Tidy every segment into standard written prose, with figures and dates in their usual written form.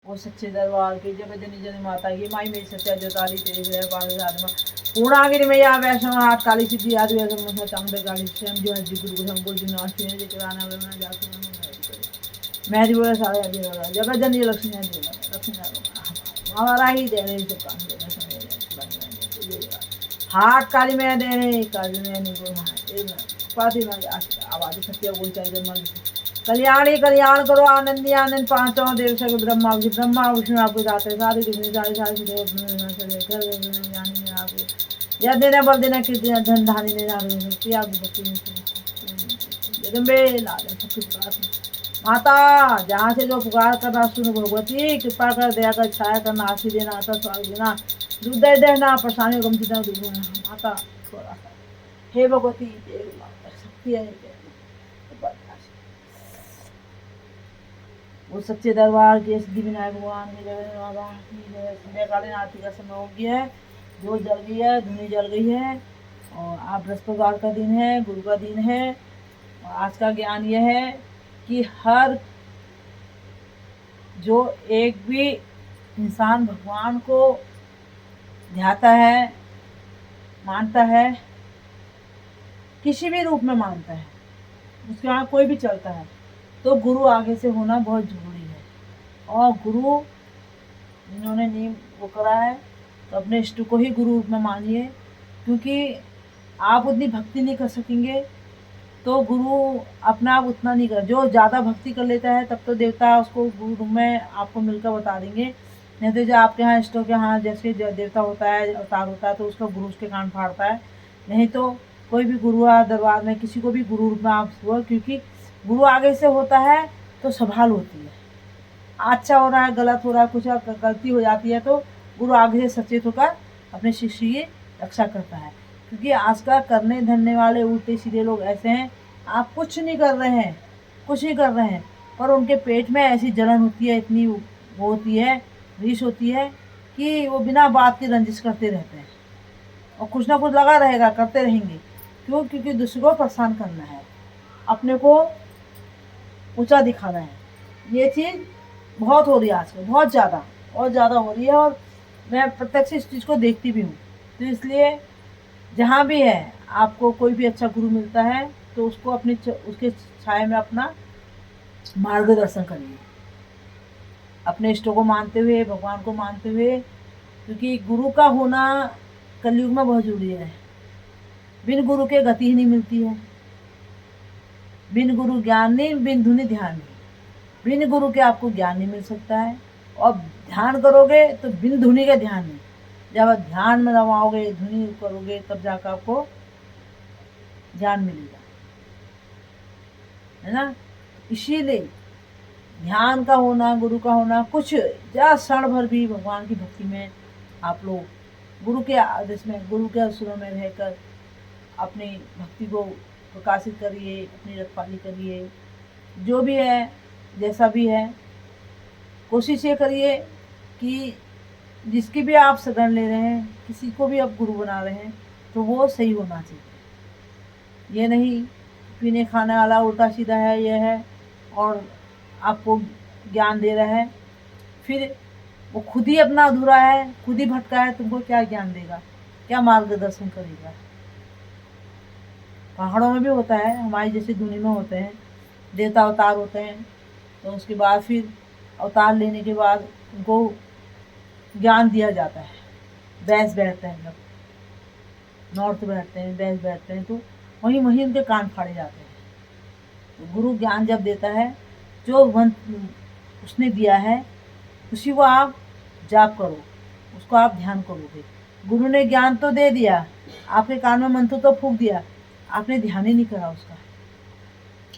वो सच्चे दरबार की जगत जनी जन माता की माई मेरी सच्चा जोताली तेरे हृदय पार साधमा पूर्णागिरि मैया वैष्णव हाथ काली सिद्धि आदि वैष्णव मुसा चामुंडा काली स्वयं जो है गुरु को संकुल जिन आश्रय जे कराना वरना जाते मैं बोला सारे आदि वाला जगत जनी लक्ष्मी आदि लक्ष्मी हमारा ही दे रही सब काम दे रहे हाथ काली मैं दे रही काली मैं नहीं बोल पाती ना आवाज सत्य बोल चाहिए मन कल्याणी कल्याण करो आनंदी आनंद पांचों देव सके ब्रह्मा विष्णु आपको जाते सारी दुनिया सारी सारी ज्ञानी आपको यह देना बल देना किस देना धन धानी ने जाने शक्ति आपकी भक्ति जगम्बे लाल सबकी प्रार्थना माता जहाँ से जो पुकार कर रहा सुनो भगवती कृपा कर दया कर छाया करना आशीष देना आता स्वाग देना दुर्दय देना परेशानियों गम चिता दूर होना माता थोड़ा सा हे भगवती शक्ति है वो सच्चे दरबार के सिद्धि विनायक भगवान की जय संध्याकालीन आरती का समय हो गया है जो जल गई है धुनी जल गई है और आप बृहस्पतिवार का दिन है गुरु का दिन है और आज का ज्ञान यह है कि हर जो एक भी इंसान भगवान को ध्याता है मानता है किसी भी रूप में मानता है उसके यहाँ कोई भी चलता है तो गुरु आगे से होना बहुत जरूरी है और गुरु जिन्होंने नियम वो करा है तो अपने इष्ट को ही गुरु रूप में मानिए क्योंकि आप उतनी भक्ति नहीं कर सकेंगे तो गुरु अपना आप उतना नहीं कर जो ज़्यादा भक्ति कर लेता है तब तो देवता उसको गुरु रूप में आपको मिलकर बता देंगे नहीं तो जो आपके यहाँ इष्टों के यहाँ जैसे देवता होता है अवतार होता है तो उसका गुरु उसके कान फाड़ता है नहीं तो कोई भी गुरु दरबार में किसी को भी गुरु रूप में आप हुआ क्योंकि गुरु आगे से होता है तो संभाल होती है अच्छा हो रहा है गलत हो रहा है कुछ गलती हो जाती है तो गुरु आगे से सचेत होकर अपने शिष्य की रक्षा करता है क्योंकि आजकल करने धरने वाले उल्टे सीधे लोग ऐसे हैं आप कुछ नहीं कर रहे हैं पर उनके पेट में ऐसी जलन होती है इतनी वो होती है विष होती है कि वो बिना बात की रंजिश करते रहते हैं और कुछ ना कुछ लगा रहेगा करते रहेंगे क्यों क्योंकि दूसरे को परेशान करना है अपने को ऊंचा दिखाना है ये चीज़ बहुत हो रही है आजकल बहुत ज़्यादा हो रही है और मैं प्रत्यक्ष इस चीज़ को देखती भी हूँ तो इसलिए जहाँ भी है आपको कोई भी अच्छा गुरु मिलता है तो उसको अपनी उसके छाया में अपना मार्गदर्शन करिए अपने इष्टों को मानते हुए भगवान को मानते हुए क्योंकि गुरु का होना कलयुग में बहुत जरूरी है बिन गुरु के गति ही नहीं मिलती है बिन गुरु ज्ञान नहीं बिन धुनी ध्यान नहीं बिन गुरु के आपको ज्ञान नहीं मिल सकता है और ध्यान करोगे तो बिन धुनी का ध्यान नहीं जब आप ध्यान में रमाओगे धुनी करोगे तब जाकर आपको ज्ञान मिलेगा है ना इसीलिए ध्यान का होना गुरु का होना कुछ या क्षण भर भी भगवान की भक्ति में आप लोग गुरु के आदेश में गुरु के असुरों में रहकर अपनी भक्ति को प्रकाशित करिए अपनी रखवाली करिए जो भी है जैसा भी है कोशिश ये करिए कि जिसकी भी आप शरण ले रहे हैं किसी को भी आप गुरु बना रहे हैं तो वो सही होना चाहिए ये नहीं पीने खाने वाला उल्टा सीधा है ये है और आपको ज्ञान दे रहा है फिर वो खुद ही अपना अधूरा है खुद ही भटका है तुमको क्या ज्ञान देगा क्या मार्गदर्शन करेगा पहाड़ों में भी होता है हमारी जैसे दुनिया में होते हैं देवता अवतार होते हैं तो उसके बाद फिर अवतार लेने के बाद उनको ज्ञान दिया जाता है बैस बैठते हैं जब नॉर्थ बैठते हैं बैस बैठते हैं तो वहीं उनके कान फाड़े जाते हैं तो गुरु ज्ञान जब देता है जो मंत्र उसने दिया है उसी को आप जाप करो उसको आप ध्यान करोगे गुरु ने ज्ञान तो दे दिया आपके कान में मंत्र तो फूंक दिया आपने ध्यान ही नहीं करा उसका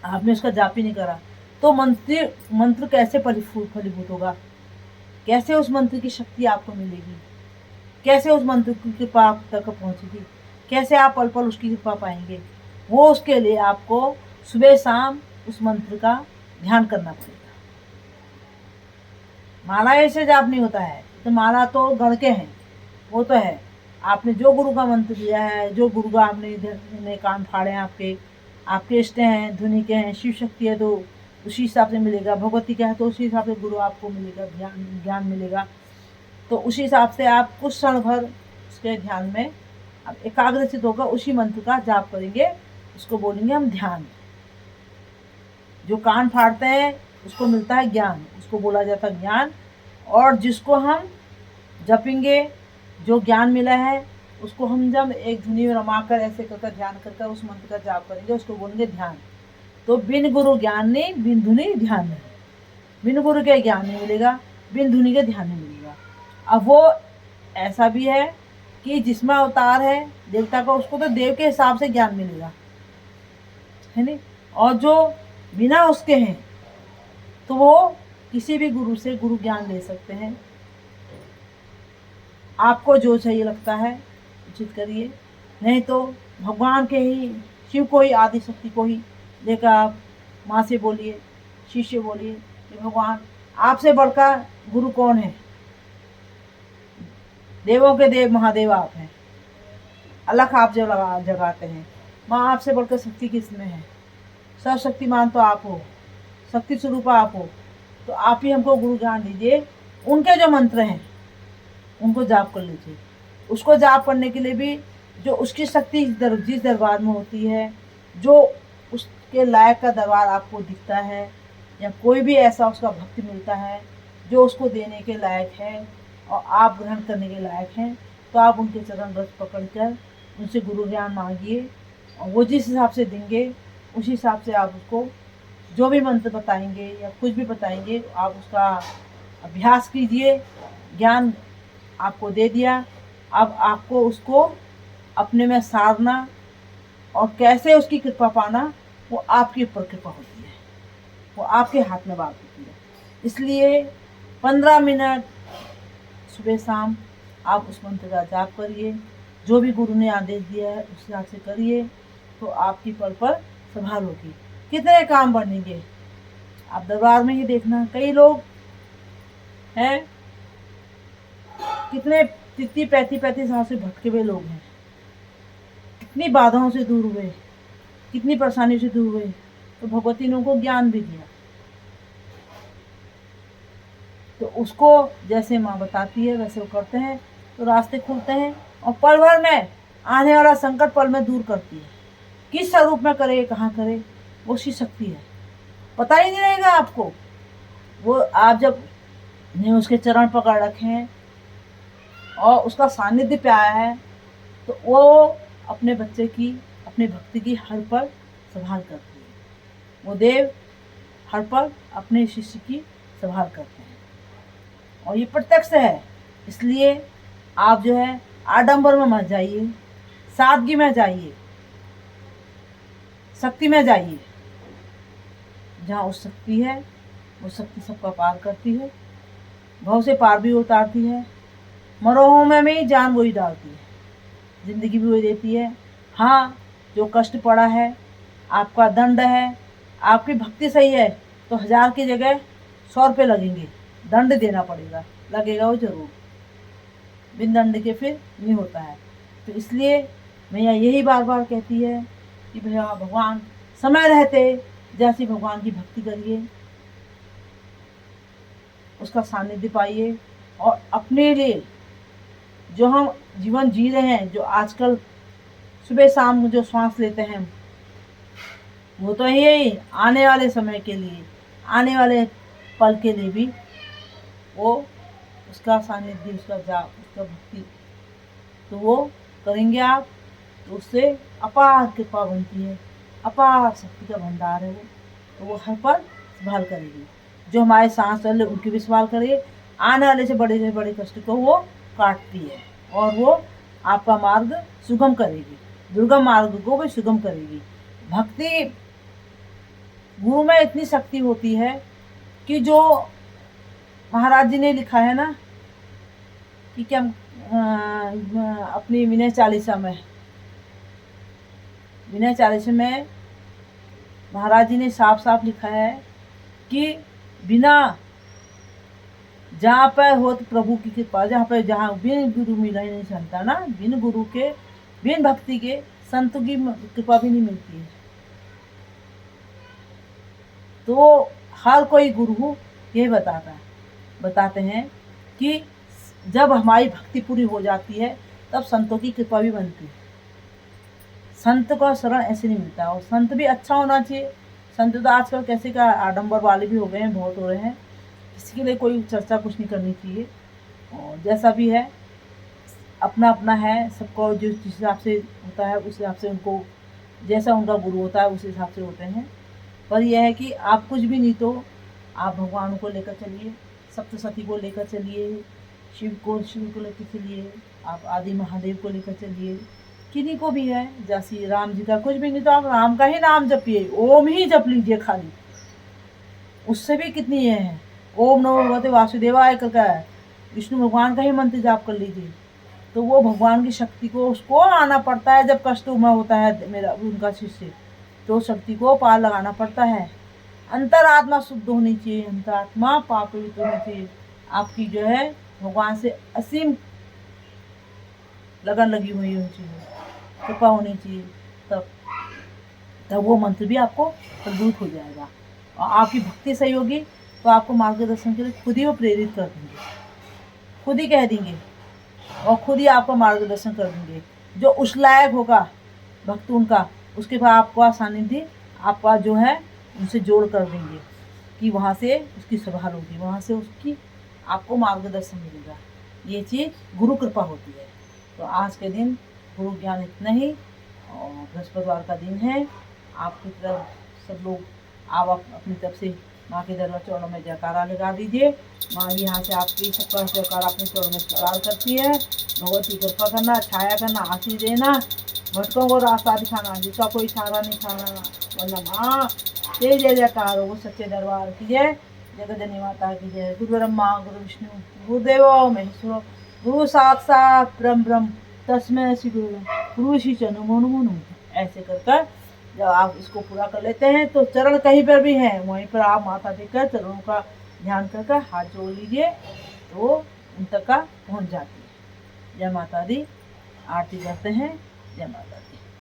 आपने उसका जाप ही नहीं करा तो मंत्र कैसे फलीभूत होगा कैसे उस मंत्र की शक्ति आपको मिलेगी कैसे उस मंत्र की कृपा आप तक पहुंचेगी कैसे आप पल पल उसकी कृपा पाएंगे वो उसके लिए आपको सुबह शाम उस मंत्र का ध्यान करना पड़ेगा माला ऐसे जाप नहीं होता है तो माला तो गढ़ के हैं वो तो है आपने जो गुरु का मंत्र दिया है जो गुरु का आपने कान फाड़े हैं आपके इष्ट हैं धुनी के हैं शिव शक्ति है तो उसी हिसाब से मिलेगा। भगवती क्या है तो उसी हिसाब से गुरु आपको मिलेगा, ज्ञान मिलेगा। तो उसी हिसाब से आप कुछ क्षण भर उसके ध्यान में आप एकाग्रचित होकर उसी मंत्र का जाप करेंगे, उसको बोलेंगे हम ध्यान। जो कान फाड़ते हैं उसको मिलता है ज्ञान, उसको बोला जाता है ज्ञान। और जिसको हम जपेंगे, जो ज्ञान मिला है उसको हम जब एक धुनी में रमाकर ऐसे कर ध्यान कर उस मंत्र का जाप करेंगे, उसको बोलेंगे ध्यान। तो बिन गुरु ज्ञान नहीं, बिन धुनी ध्यान नहीं। बिन गुरु के ज्ञान नहीं मिलेगा, बिन धुनी के ध्यान नहीं मिलेगा। अब वो ऐसा भी है कि जिसमें अवतार है देवता का, उसको तो देव के हिसाब से ज्ञान मिलेगा, है नहीं। और जो बिना उसके हैं तो वो किसी भी गुरु से गुरु ज्ञान ले सकते हैं। आपको जो चाहिए लगता है उचित करिए, नहीं तो भगवान के ही, शिव को ही, आदि शक्ति को ही लेकर आप माँ से बोलिए, शिव से बोलिए कि भगवान आपसे बढ़कर गुरु कौन है। देवों के देव महादेव आप हैं, अलख आप जो जगाते हैं। माँ आपसे बढ़कर शक्ति किसमें है, सब शक्तिमान तो आप हो, शक्ति स्वरूप आप हो। तो आप ही हमको गुरु ज्ञान दीजिए। उनके जो मंत्र हैं उनको जाप कर लीजिए। उसको जाप करने के लिए भी जो उसकी शक्ति जिस दरबार में होती है, जो उसके लायक का दरबार आपको दिखता है, या कोई भी ऐसा उसका भक्त मिलता है जो उसको देने के लायक है और आप ग्रहण करने के लायक हैं, तो आप उनके चरण रस पकड़कर उनसे गुरु ज्ञान मांगिए। और वो जिस हिसाब से देंगे उसी हिसाब से आप उसको जो भी मंत्र बताएंगे या कुछ भी बताएंगे, आप उसका अभ्यास कीजिए। ज्ञान आपको दे दिया, अब आपको उसको अपने में सारना और कैसे उसकी कृपा पाना, वो आपके ऊपर कृपा होती है, वो आपके हाथ में बात होती है। इसलिए 15 मिनट सुबह शाम आप उस मंत्र का जाप करिए, जो भी गुरु ने आदेश दिया है उस हिसाब से करिए, तो आपकी पल पर संभाल होगी। कितने काम बनेंगे आप दरबार में ही देखना। कई लोग हैं, कितने 30-35 साल से भटके हुए लोग हैं, कितनी बाधाओं से दूर हुए, कितनी परेशानी से दूर हुए, तो भगवती ने उनको ज्ञान भी दिया। तो उसको जैसे माँ बताती है वैसे वो करते हैं तो रास्ते खुलते हैं, और पल भर में आने वाला संकट पल में दूर करती है। किस स्वरूप में करे, कहाँ करे, वो उसकी शक्ति है, पता ही नहीं रहेगा आपको। वो आप जब ने उसके चरण पकड़ रखे हैं और उसका सानिध्य पे आया है, तो वो अपने बच्चे की, अपने भक्ति की हर पल संभाल करती है। वो देव हर पल अपने शिष्य की संभाल करते हैं, और ये प्रत्यक्ष है। इसलिए आप जो है आडंबर में मत जाइए, सादगी में जाइए, शक्ति में जाइए। जहाँ उस शक्ति है, वो शक्ति सबका पार करती है, भव से पार भी उतारती है, मरोहों में भी जान वही डालती है, जिंदगी भी वही देती है। हाँ, जो कष्ट पड़ा है, आपका दंड है, आपकी भक्ति सही है तो 1000 की जगह 100 रुपये लगेंगे, दंड देना पड़ेगा, लगेगा वो जरूर, बिन दंड के फिर नहीं होता है। तो इसलिए मैया यही बार बार कहती है कि भैया भगवान समय रहते जैसी भगवान की भक्ति करिए, उसका सानिध्य पाइए, और अपने लिए जो हम जीवन जी रहे हैं, जो आजकल सुबह शाम जो श्वास लेते हैं, वो तो यही आने वाले समय के लिए, आने वाले पल के लिए भी वो उसका सानिध्य, उसका जाप, उसका भक्ति तो वो करेंगे आप, तो उससे अपार कृपा बनती है, अपार शक्ति का भंडार है वो। तो वो हर पल संभाल करेगी, जो हमारे सांस चल उनकी भी संभाल करेगी, आने वाले से बड़े कष्ट को वो काटती है, और वो आपका मार्ग सुगम करेगी, दुर्गम मार्ग को भी सुगम करेगी। भक्ति गुरु में इतनी शक्ति होती है कि जो महाराज जी ने लिखा है ना कि क्या अपनी विनय चालीसा में महाराज जी ने साफ साफ लिखा है कि बिना जहाँ पर हो तो प्रभु की कृपा, जहाँ बिन गुरु मिला ही नहीं चलता ना, बिन गुरु के, बिन भक्ति के संत की कृपा भी नहीं मिलती है। तो हर कोई गुरु ये बताते हैं कि जब हमारी भक्ति पूरी हो जाती है तब संतों की कृपा भी बनती है। संत का शरण ऐसे नहीं मिलता, और संत भी अच्छा होना चाहिए। संत तो आजकल कैसे का आडंबर वाले भी हो गए हैं, बहुत हो रहे हैं। किसी के लिए कोई चर्चा कुछ नहीं करनी चाहिए, और जैसा भी है अपना अपना है, सबको जिस हिसाब से होता है उस हिसाब से उनको, जैसा उनका गुरु होता है उस हिसाब से होते हैं। पर यह है कि आप कुछ भी नहीं तो आप भगवान को लेकर चलिए, सप्तशती को लेकर चलिए, शिव को लेकर चलिए, आप आदि महादेव को लेकर चलिए, किन्हीं को भी है, जैसे राम जी का कुछ भी नहीं तो आप राम का ही नाम जपिए, ओम ही जप लीजिए खाली, उससे भी कितनी ये है। ओम नमो भगवते वासुदेवाय का है, विष्णु भगवान का ही मंत्र जाप कर लीजिए, तो वो भगवान की शक्ति को उसको आना पड़ता है। जब कष्ट में होता है मेरा उनका शिष्य, तो शक्ति को पार लगाना पड़ता है। अंतरात्मा शुद्ध होनी चाहिए, अंतरात्मा पाप पवित्र होनी चाहिए, आपकी जो है भगवान से असीम लगन लगी हुई होनी चाहिए, कृपा होनी चाहिए, तब वो मंत्र भी आपको प्रभुत हो जाएगा। और आपकी भक्ति सही होगी तो आपको मार्गदर्शन के लिए खुद ही वो प्रेरित कर देंगे, खुद ही कह देंगे और खुद ही आपको मार्गदर्शन कर देंगे। जो उस लायक होगा भक्त उनका, उसके बाद आपका सानिध्य आपका जो है उनसे जोड़ कर देंगे कि वहाँ से उसकी संभाल होगी, वहाँ से उसकी आपको मार्गदर्शन मिलेगा। ये चीज़ गुरु कृपा होती है। तो आज के दिन गुरु ज्ञान इतना ही, और बृहस्पतिवार का दिन है। आपकी तरफ सब लोग आप अपनी तरफ से माँ के दरबार चरणों में जयकारा लगा दीजिए। माँ यहाँ से आपकी सबका जयकारा अपने चरणों में स्वीकार करती है। भगवती कृपा करना, छाया करना, आशीष देना, भटकों को रास्ता दिखाना, जिसका कोई सहारा नहीं खाना, वरना माँ जय जय जयकार हो सच्चे दरबार की जय, जगत माता की जय। गुरु ब्रह्मा गुरु विष्णु गुरुदेवो महेश्वरो, गुरु साक्षात परम ब्रह्म तस्मै श्री गुरु श्री नमो नमो नमः। ऐसे कर जब आप इसको पूरा कर लेते हैं तो चरण कहीं पर भी हैं वहीं पर आप माथा देखकर चरणों का ध्यान कर हाथ जोड़ लीजिए, तो उन तक का पहुँच जाती है। जय माता दी। आरती करते हैं। जय माता दी।